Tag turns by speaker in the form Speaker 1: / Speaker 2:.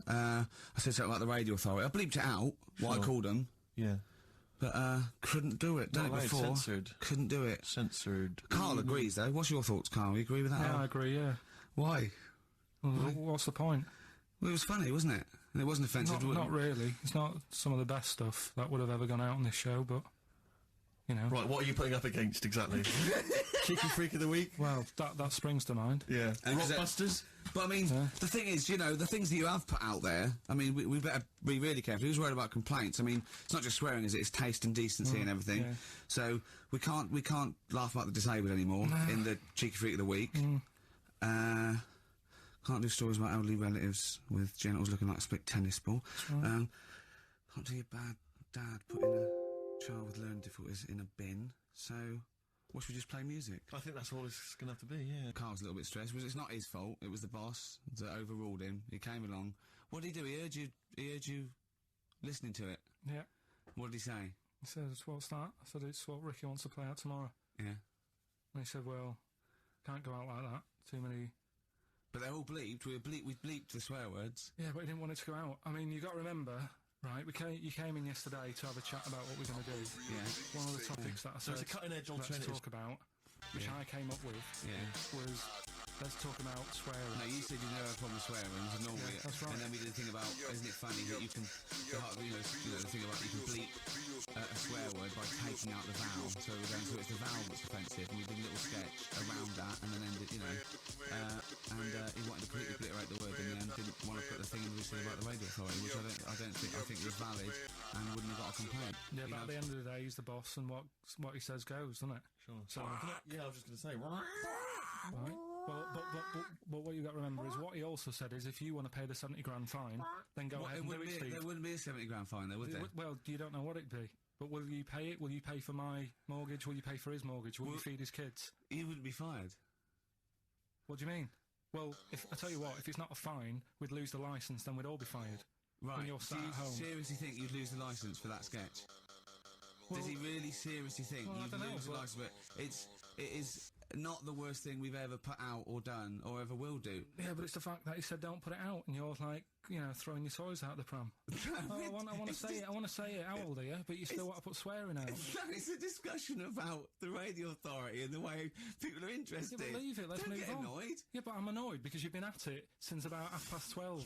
Speaker 1: I said something about the radio authority. I bleeped it out, what I called them.
Speaker 2: Yeah.
Speaker 1: But, couldn't do it. Done it before.
Speaker 2: Censored.
Speaker 1: Couldn't do it.
Speaker 2: Censored.
Speaker 1: Carl agrees, though. What's your thoughts, Carl? You agree with that?
Speaker 3: Yeah, I agree, yeah.
Speaker 1: Why?
Speaker 3: Well, what's the point?
Speaker 1: Well, it was funny, wasn't it? And it wasn't offensive.
Speaker 3: Not really. It's not some of the best stuff that would have ever gone out on this show, but, you know.
Speaker 2: Right, what are you putting up against, exactly? Cheeky Freak of the Week?
Speaker 3: Well, that springs to mind.
Speaker 2: Yeah. Rockbusters?
Speaker 1: But I mean, the thing is, you know, the things that you have put out there, I mean, we better be really careful. Who's worried about complaints? I mean, it's not just swearing, is it? It's taste and decency and everything.
Speaker 3: Yeah.
Speaker 1: So, we can't laugh about the disabled anymore in the Cheeky Freak of the Week. Can't do stories about elderly relatives with genitals looking like a split tennis ball. Can't do your bad dad putting a child with learning difficulties in a bin. So, what should we just play music?
Speaker 2: I think that's all it's going to have to be, yeah.
Speaker 1: Carl's a little bit stressed. It's not his fault. It was the boss that overruled him. He came along. What did he do? He heard you listening to it.
Speaker 3: Yeah.
Speaker 1: What did he say?
Speaker 3: He says, what's that? I said, it's what Ricky wants to play out tomorrow.
Speaker 1: Yeah.
Speaker 3: And he said, well, can't go out like that. Too many...
Speaker 1: But they're all bleeped. We bleeped the swear words.
Speaker 3: Yeah, but he didn't want it to go out. I mean, you got to remember, right, you came in yesterday to have a chat about what we're going to do.
Speaker 1: Yeah.
Speaker 3: One of the topics that I said
Speaker 2: it's a cutting-edge
Speaker 3: let's
Speaker 2: alternative.
Speaker 3: talk about, which I came up with, was let's talk about swearing.
Speaker 1: No, you said you never had a problem with swearing words, and normally,
Speaker 3: that's right.
Speaker 1: and then we did the thing about, isn't it funny that you can, the thing about you can bleep a swear word by taking out the vowel. So we're going to it's the vowel that's offensive, and we did a little sketch around that, and then ended, you know, and he wanted to completely obliterate the word in the end, didn't want to put the thing in we said about the radio authority, which I think was valid, and wouldn't have got a complaint.
Speaker 3: Yeah, but at the end of the day, he's the boss, and what he says goes, doesn't it?
Speaker 2: Sure.
Speaker 3: So,
Speaker 2: Yeah, I was just going to say...
Speaker 3: right. But what you got to remember is what he also said is if you want to pay the 70 grand fine, then go ahead and do it, Steve.
Speaker 1: There wouldn't be a 70 grand fine there, would there?
Speaker 3: Well, you don't know what it'd be. But will you pay it? Will you pay for my mortgage? Will you pay for his mortgage? Will you feed his kids?
Speaker 1: He wouldn't be fired.
Speaker 3: What do you mean? Well, I tell you what, if it's not a fine, we'd lose the licence, then we'd all be fired.
Speaker 1: Right.
Speaker 3: When you're sat
Speaker 1: Do you
Speaker 3: at home.
Speaker 1: seriously think you'd lose the licence for that sketch? Does he really seriously think you'd lose the licence? But it is not the worst thing we've ever put out or done or ever will do.
Speaker 3: Yeah, but it's the fact that he said don't put it out, and you're like, you know, throwing your toys out the pram. I want to say it. I want to say it. How old are you? But you still want to put swearing out.
Speaker 1: It's a discussion about the radio authority and the way people are interested.
Speaker 3: Yeah, but leave it. Let's
Speaker 1: Don't
Speaker 3: move
Speaker 1: get
Speaker 3: on.
Speaker 1: annoyed.
Speaker 3: Yeah, but I'm annoyed because you've been at it since about 12:30.